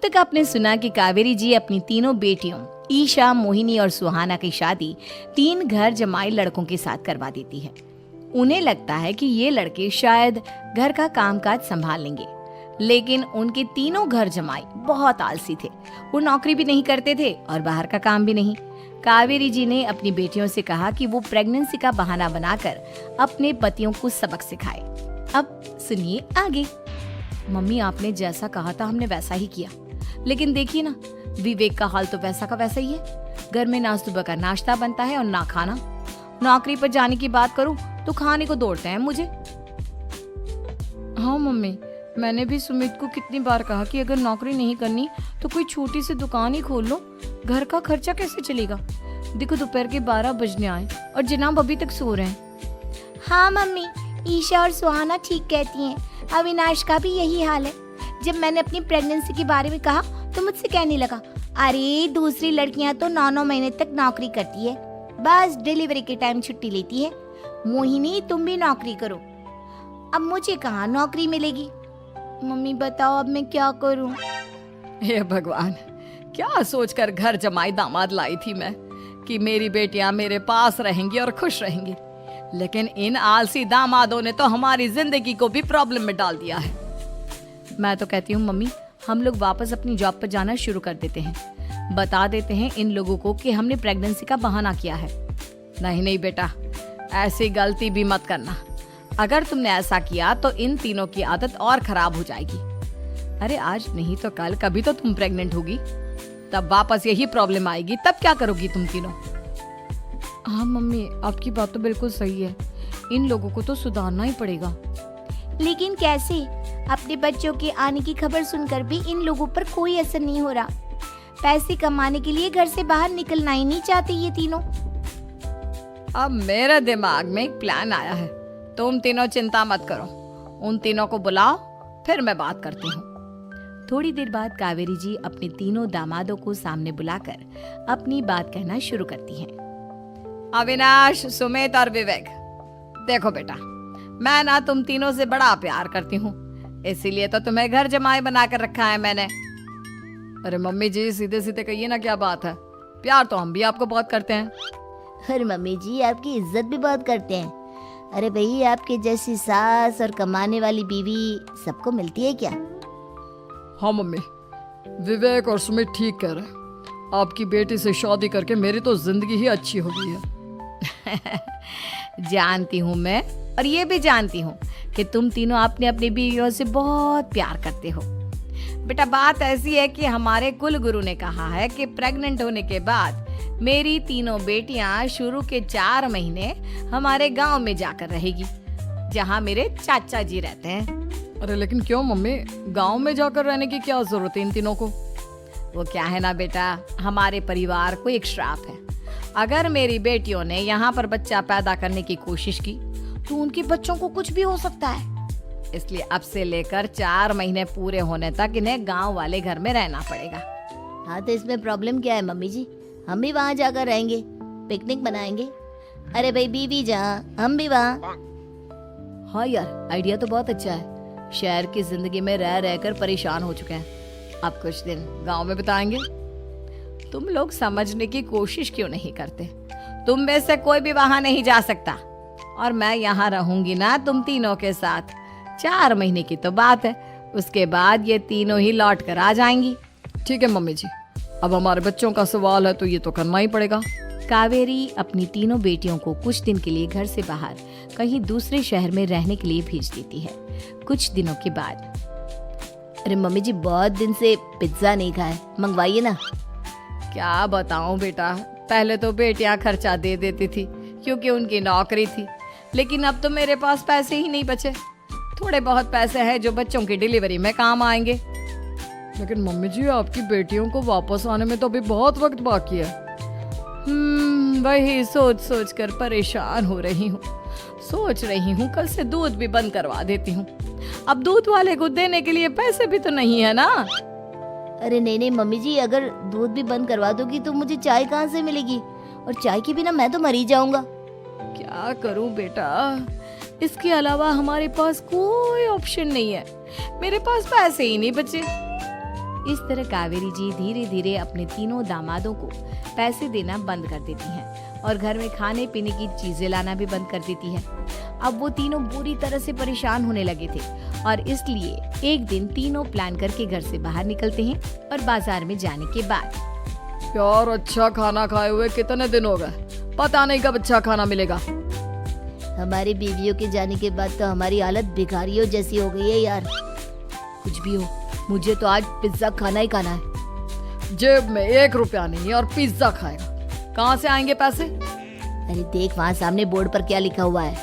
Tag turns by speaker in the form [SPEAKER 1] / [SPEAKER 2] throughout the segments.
[SPEAKER 1] तक आपने सुना कि कावेरी जी अपनी तीनों बेटियों ईशा, मोहिनी और सुहाना की शादी 3 घर जमाई लड़कों के साथ करवा देती है। उन्हें लगता है कि ये लड़के शायद घर का कामकाज संभाल लेंगे, लेकिन उनके तीनों घर जमाई बहुत आलसी थे। वो नौकरी भी नहीं करते थे और बाहर का काम भी नहीं। कावेरी जी ने अपनी बेटियों से कहा कि वो प्रेगनेंसी का बहाना बनाकर अपने पतियों को सबक सिखाए। अब सुनिए आगे। मम्मी, आपने जैसा कहा था हमने वैसा ही किया, लेकिन देखिए ना, विवेक का हाल तो वैसा का वैसा ही है। घर में ना सुबह का नाश्ता बनता है और ना खाना। नौकरी पर जाने की बात करूं तो खाने को दौड़ते हैं मुझे। हाँ मम्मी, मैंने भी सुमित को कितनी बार कहा कि अगर नौकरी नहीं करनी तो कोई छोटी सी दुकान ही खोल लो, घर का खर्चा कैसे चलेगा। देखो दोपहर के 12 बजने आए और जनाब अभी तक सो रहे हैं।
[SPEAKER 2] हाँ मम्मी, ईशा और सुहाना ठीक कहती हैं। अविनाश का भी यही हाल है। जब मैंने अपनी प्रेगनेंसी के बारे में कहा तो मुझसे कहने लगा, अरे दूसरी लड़कियां तो 9-9 महीने तक नौकरी करती है, बस डिलीवरी के टाइम छुट्टी लेती है। मोहिनी, तुम भी नौकरी करो। अब मुझे कहाँ नौकरी मिलेगी। मम्मी बताओ अब मैं क्या करूं।
[SPEAKER 1] हे भगवान, क्या सोचकर घर जमाई दामाद लाई थी मैं कि मेरी बेटियां मेरे पास रहेंगी और खुश रहेंगी, लेकिन इन आलसी दामादों ने तो हमारी जिंदगी को भी प्रॉब्लम में डाल दिया है। मैं तो कहती हूँ मम्मी, हम लोग वापस अपनी जॉब पर जाना शुरू कर देते हैं। बता देते हैं इन लोगों को कि हमने प्रेगनेंसी का बहाना किया है। नहीं नहीं बेटा, ऐसी गलती भी मत करना। अगर तुमने ऐसा किया तो इन तीनों की आदत और खराब हो जाएगी। अरे आज नहीं तो कल कभी तो तुम प्रेग्नेंट होगी, तब वापस यही प्रॉब्लम आएगी। तब क्या करोगी तुम तीनों। हाँ मम्मी, आपकी बात तो बिल्कुल सही है। इन लोगों को तो सुधारना ही पड़ेगा।
[SPEAKER 2] लेकिन कैसे? अपने बच्चों के आने की खबर सुनकर भी इन लोगों पर कोई असर नहीं हो रहा। पैसे कमाने के लिए घर से बाहर निकलना ही नहीं चाहते ये तीनों।
[SPEAKER 1] अब मेरे दिमाग में एक प्लान आया है। तुम तीनों चिंता मत करो, उन तीनों को बुलाओ, फिर मैं बात करती हूँ। थोड़ी देर बाद कावेरी जी अपने तीनों दामादों को सामने बुलाकर अपनी बात कहना शुरू करती हैं। अविनाश, सुमित और विवेक, देखो बेटा, मैं ना तुम तीनों से बड़ा प्यार करती हूँ, इसीलिए तो तुम्हें घर जमाई बनाकर रखा है मैंने। अरे मम्मी जी, सीधे सीधे कहिए ना, क्या बात है। प्यार तो हम भी आपको बहुत करते हैं।
[SPEAKER 2] अरे मम्मी जी, आपकी इज्जत भी बहुत करते हैं। अरे भाई, आपके जैसी सास और कमाने वाली बीवी सबको मिलती है क्या?
[SPEAKER 3] हाँ मम्मी, विवेक और सुमित ठीक कह रहे हैं। आपकी बेटी से शादी करके मेरी तो जिंदगी ही अच्छी हो गई है।
[SPEAKER 1] जानती हूँ मैं, और ये भी जानती हूँ कि तुम तीनों अपने अपनी बीवियों से बहुत प्यार करते हो। बेटा, बात ऐसी है कि हमारे कुल गुरु ने कहा है कि प्रेग्नेंट होने के बाद मेरी तीनों बेटियां शुरू के 4 महीने हमारे गांव में जाकर रहेगी, जहां मेरे चाचा जी रहते हैं।
[SPEAKER 3] अरे लेकिन क्यों मम्मी, गांव में जाकर रहने की क्या जरूरत है इन तीनों को?
[SPEAKER 1] वो क्या है ना बेटा, हमारे परिवार को एक श्राप है। अगर मेरी बेटियों ने यहाँ पर बच्चा पैदा करने की कोशिश की तो उनके बच्चों को कुछ भी हो सकता है। इसलिए अब से लेकर 4 महीने पूरे होने तक इन्हें गांव वाले घर में रहना पड़ेगा।
[SPEAKER 2] हाँ तो इसमें प्रॉब्लम क्या है मम्मी जी? हम भी वहाँ जाकर रहेंगे, पिकनिक बनाएंगे। अरे भाई, बीवी जहाँ हम भी वहाँ।
[SPEAKER 1] हाँ यार, आइडिया तो बहुत अच्छा है। शहर की जिंदगी में रह रहकर परेशान हो चुके हैं, अब कुछ दिन गांव में बिताएंगे। तुम लोग समझने की कोशिश क्यों नहीं करते? तुम में से कोई भी वहां नहीं जा सकता, और मैं यहाँ रहूंगी ना तुम तीनों के साथ। 4 महीने की तो बात है, उसके बाद ये तीनों ही लौट कर आ जाएंगी।
[SPEAKER 3] ठीक है मम्मी जी, अब हमारे बच्चों का सवाल है तो ये तो करना ही पड़ेगा।
[SPEAKER 1] कावेरी अपनी तीनों बेटियों को कुछ दिन के लिए घर से बाहर कहीं दूसरे शहर में रहने के लिए भेज देती है। कुछ दिनों के बाद,
[SPEAKER 2] अरे मम्मी जी, बहुत दिन से पिज्जा नहीं खाए, मंगवाइए ना।
[SPEAKER 1] क्या बताऊं बेटा, पहले तो बेटियां खर्चा दे देती थी क्योंकि उनकी नौकरी थी, लेकिन अब तो मेरे पास पैसे ही नहीं बचे। थोड़े बहुत पैसे हैं जो बच्चों की डिलीवरी में काम आएंगे।
[SPEAKER 3] लेकिन मम्मी जी, आपकी बेटियों को वापस आने में तो अभी बहुत वक्त बाकी है।
[SPEAKER 1] वही सोच सोच कर परेशान हो रही हूँ। सोच रही हूँ कल से दूध भी बंद करवा देती हूँ। अब दूध वाले को देने के लिए पैसे भी तो नहीं है ना।
[SPEAKER 2] अरे नहीं नहीं मम्मी जी, अगर दूध भी बंद करवा दोगी तो मुझे चाय कहाँ से मिलेगी? और चाय के बिना मैं तो मर ही जाऊंगा।
[SPEAKER 1] क्या करूं बेटा, इसके अलावा हमारे पास कोई ऑप्शन नहीं है। मेरे पास पैसे ही नहीं बचे।
[SPEAKER 2] इस तरह कावेरी जी धीरे धीरे अपने तीनों दामादों को पैसे देना बंद कर देती हैं और घर में खाने पीने की चीजें लाना भी बंद कर देती है। अब वो तीनों बुरी तरह से परेशान होने लगे थे और इसलिए एक दिन तीनों प्लान करके घर से बाहर निकलते हैं और बाजार में जाने के बाद
[SPEAKER 3] यार अच्छा खाना खाए हुए कितने दिन हो गए, पता नहीं कब अच्छा खाना मिलेगा।
[SPEAKER 2] हमारी बीवियों के जाने के बाद तो हमारी हालत भिखारियों जैसी हो गई है यार। कुछ भी हो, मुझे तो आज पिज्जा खाना ही खाना है।
[SPEAKER 3] जेब में 1 रुपया नहीं है और पिज्जा खाएगा, कहाँ से आएंगे पैसे?
[SPEAKER 2] अरे देख वहाँ सामने बोर्ड पर क्या लिखा हुआ है,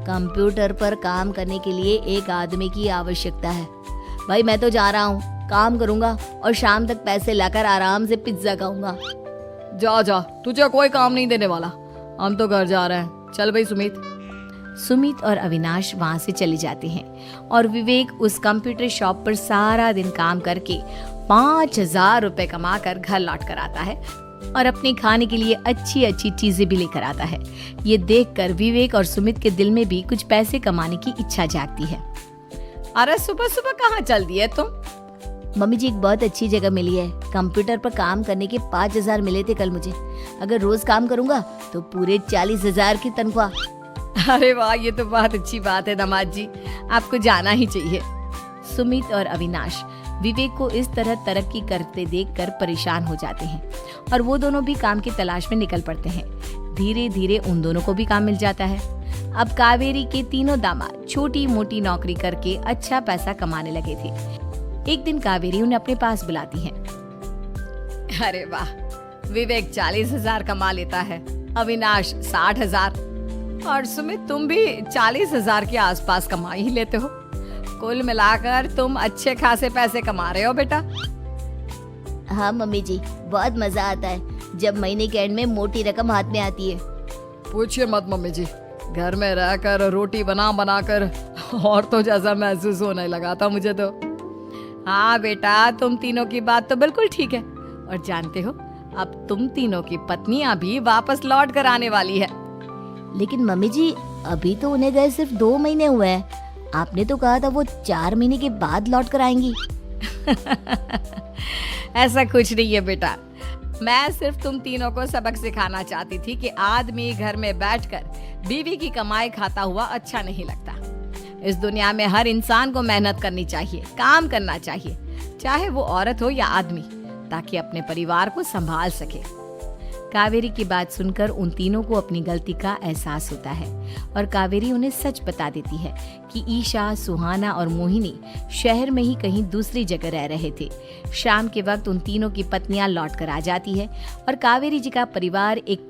[SPEAKER 2] कंप्यूटर पर काम करने के लिए एक आदमी की आवश्यकता है। भाई मैं तो जा रहा हूँ, काम करूँगा और शाम तक पैसे लाकर आराम से पिज्जा खाऊंगा।
[SPEAKER 3] जा जा, तुझे कोई काम नहीं देने वाला, हम तो घर जा रहे हैं। चल भाई
[SPEAKER 2] सुमित और अविनाश वहाँ से चले जाते हैं और विवेक उस कंप्यूटर शॉप पर सारा दिन काम करके 5,000 रुपए कमा कर घर लौट कर आता है और अपने खाने के लिए अच्छी अच्छी चीजें भी लेकर आता है। ये देखकर विवेक और सुमित के दिल में भी कुछ पैसे कमाने की इच्छा जागती है।
[SPEAKER 1] अरे सुबह सुबह कहाँ चल दिए तुम?
[SPEAKER 2] मम्मी जी एक बहुत अच्छी जगह मिली है, कंप्यूटर पर काम करने के 5,000 मिले थे कल मुझे। अगर रोज काम करूँगा तो पूरे 40,000 की तनख्वाह।
[SPEAKER 1] अरे वाह, ये तो बहुत अच्छी बात है दामाद जी, आपको जाना ही चाहिए।
[SPEAKER 2] सुमित और अविनाश विवेक को इस तरह तरक्की करते देखकर परेशान हो जाते हैं और वो दोनों भी काम की तलाश में निकल पड़ते हैं। धीरे धीरे उन दोनों को भी काम मिल जाता है। अब कावेरी के तीनों दामाद छोटी मोटी नौकरी करके अच्छा पैसा कमाने लगे थे। एक दिन कावेरी उन्हें अपने पास बुलाती है।
[SPEAKER 1] अरे वाह, विवेक 40,000 कमा लेता है, अविनाश 60,000 और सुमित तुम भी 40,000 के आसपास कमा ही लेते हो। कुल मिलाकर तुम अच्छे खासे पैसे कमा रहे हो बेटा।
[SPEAKER 2] हाँ मम्मी जी, बहुत मजा आता है जब महीने के एंड में मोटी रकम हाथ में आती है।
[SPEAKER 3] पूछिए मत मम्मी जी, घर में रहकर रोटी बना कर और तो जैसा महसूस होने लगा था मुझे तो।
[SPEAKER 1] हाँ बेटा, तुम तीनों की बात तो बिल्कुल ठीक है और जानते हो अब तुम तीनों की पत्नियां भी वापस लौट कर आने वाली है।
[SPEAKER 2] लेकिन मम्मी जी अभी तो उन्हें गए सिर्फ 2 महीने हुए हैं, आपने तो कहा था वो 4 महीने के बाद लौट कर आएंगी।
[SPEAKER 1] ऐसा कुछ नहीं है बेटा, मैं सिर्फ तुम तीनों को सबक सिखाना चाहती थी कि आदमी घर में बैठकर बीवी की कमाई खाता हुआ अच्छा नहीं लगता। इस दुनिया में हर इंसान को मेहनत करनी चाहिए, काम करना चाहिए, चाहे वो औरत हो या आदमी, ताकि अपने परिवार को संभाल सके। कावेरी की बात सुनकर उन तीनों को अपनी गलती का एहसास होता है और कावेरी उन्हें सच बता देती है कि ईशा, सुहाना और मोहिनी शहर में ही कहीं दूसरी जगह रह रहे थे। शाम के वक्त उन तीनों की पत्नियां लौट कर आ जाती है और कावेरी जी का परिवार एक